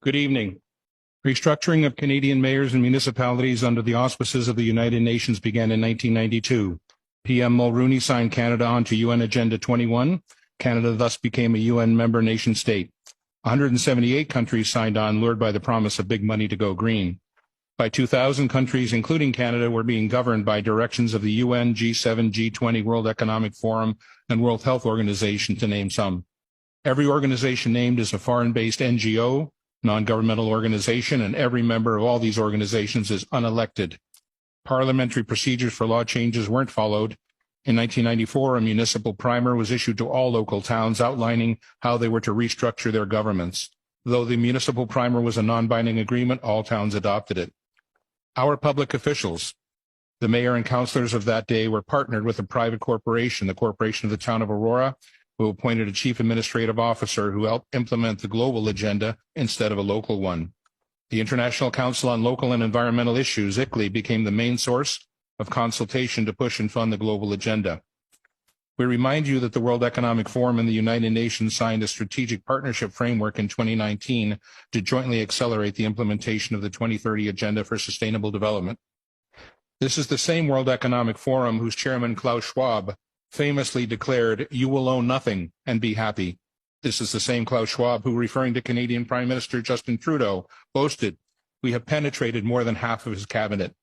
Good evening. Restructuring of Canadian mayors and municipalities under the auspices of the United Nations began in 1992. PM Mulroney signed Canada onto UN Agenda 21. Canada thus became a UN member nation state. 178 countries signed on, lured by the promise of big money to go green. By 2000, countries, including Canada, were being governed by directions of the UN, G7, G20, World Economic Forum, and World Health Organization, to name some. Every organization named is a foreign-based NGO, non-governmental organization, and every member of all these organizations is unelected. Parliamentary procedures for law changes weren't followed. In 1994, a municipal primer was issued to all local towns outlining how they were to restructure their governments. Though the municipal primer was a non-binding agreement, all towns adopted it. Our public officials, the mayor and councillors of that day, were partnered with a private corporation, the Corporation of the Town of Aurora, who appointed a chief administrative officer who helped implement the global agenda instead of a local one. The International Council on Local and Environmental Issues, ICLEI, became the main source of consultation to push and fund the global agenda. We remind you that the World Economic Forum and the United Nations signed a strategic partnership framework in 2019 to jointly accelerate the implementation of the 2030 Agenda for Sustainable Development. This is the same World Economic Forum whose chairman, Klaus Schwab, famously declared, "You will own nothing and be happy." This is the same Klaus Schwab who, referring to Canadian Prime Minister Justin Trudeau, boasted, "We have penetrated more than half of his cabinet."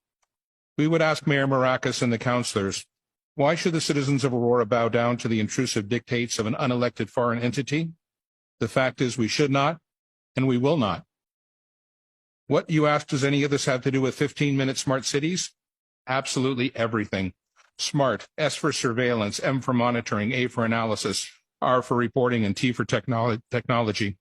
We would ask Mayor Maracas and the councillors, why should the citizens of Aurora bow down to the intrusive dictates of an unelected foreign entity? The fact is we should not, and we will not. What, you ask, does any of this have to do with 15-minute smart cities? Absolutely everything. SMART, S for surveillance, M for monitoring, A for analysis, R for reporting, and T for technology.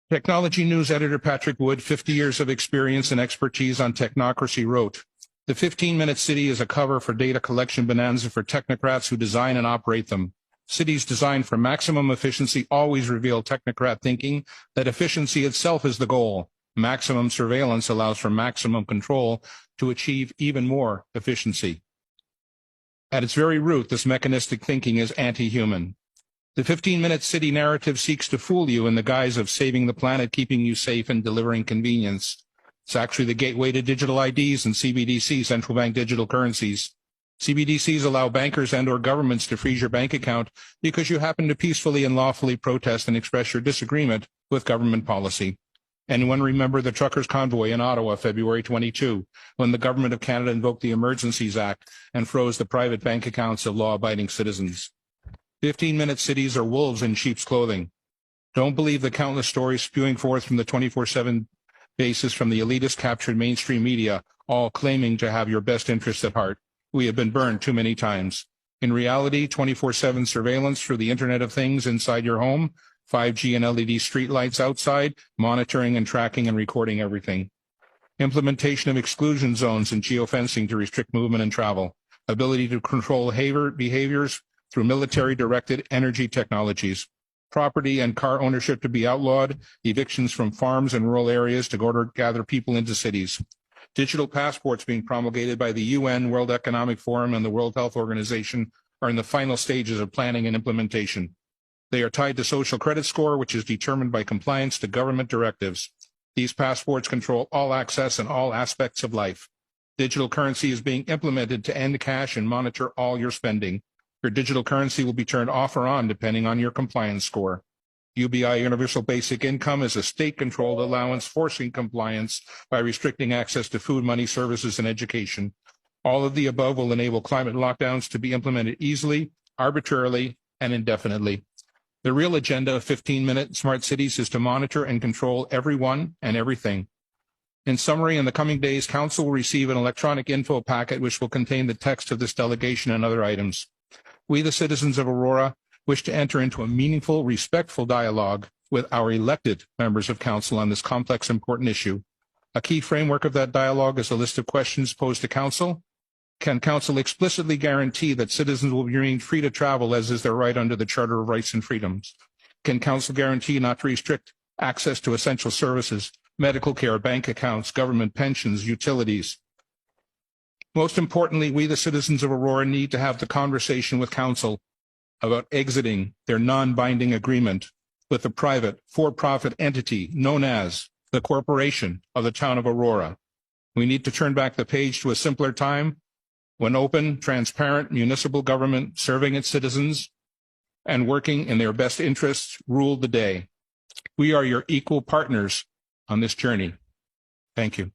Technology News editor Patrick Wood, 50 years of experience and expertise on technocracy, wrote, "The 15-minute city is a cover for data collection bonanza for technocrats who design and operate them. Cities designed for maximum efficiency always reveal technocrat thinking that efficiency itself is the goal. Maximum surveillance allows for maximum control to achieve even more efficiency." At its very root, this mechanistic thinking is anti-human. The 15-minute city narrative seeks to fool you in the guise of saving the planet, keeping you safe, and delivering convenience. It's actually the gateway to digital IDs and CBDC, central bank digital currencies. CBDCs allow bankers and/or governments to freeze your bank account because you happen to peacefully and lawfully protest and express your disagreement with government policy. Anyone remember the truckers' convoy in Ottawa, February 22, when the Government of Canada invoked the Emergencies Act and froze the private bank accounts of law-abiding citizens? 15-minute cities are wolves in sheep's clothing. Don't believe the countless stories spewing forth from the 24/7 basis from the elitist captured mainstream media, all claiming to have your best interests at heart. We have been burned too many times. In reality, 24/7 surveillance through the Internet of Things inside your home, 5G and LED streetlights outside, monitoring and tracking and recording everything. Implementation of exclusion zones and geofencing to restrict movement and travel. Ability to control behaviors through military-directed energy technologies. Property and car ownership to be outlawed. Evictions from farms and rural areas to gather people into cities. Digital passports being promulgated by the UN, World Economic Forum, and the World Health Organization are in the final stages of planning and implementation. They are tied to social credit score, which is determined by compliance to government directives. These passports control all access and all aspects of life. Digital currency is being implemented to end cash and monitor all your spending. Your digital currency will be turned off or on depending on your compliance score. UBI Universal Basic Income is a state-controlled allowance forcing compliance by restricting access to food, money, services, and education. All of the above will enable climate lockdowns to be implemented easily, arbitrarily, and indefinitely. The real agenda of 15-minute smart cities is to monitor and control everyone and everything. In summary, in the coming days, Council will receive an electronic info packet which will contain the text of this delegation and other items. We, the citizens of Aurora, wish to enter into a meaningful, respectful dialogue with our elected members of Council on this complex, important issue. A key framework of that dialogue is a list of questions posed to Council. Can Council explicitly guarantee that citizens will remain free to travel as is their right under the Charter of Rights and Freedoms? Can Council guarantee not to restrict access to essential services, medical care, bank accounts, government pensions, utilities? Most importantly, we, the citizens of Aurora, need to have the conversation with Council about exiting their non-binding agreement with the private for-profit entity known as the Corporation of the Town of Aurora. We need to turn back the page to a simpler time when open, transparent municipal government serving its citizens and working in their best interests ruled the day. We are your equal partners on this journey. Thank you.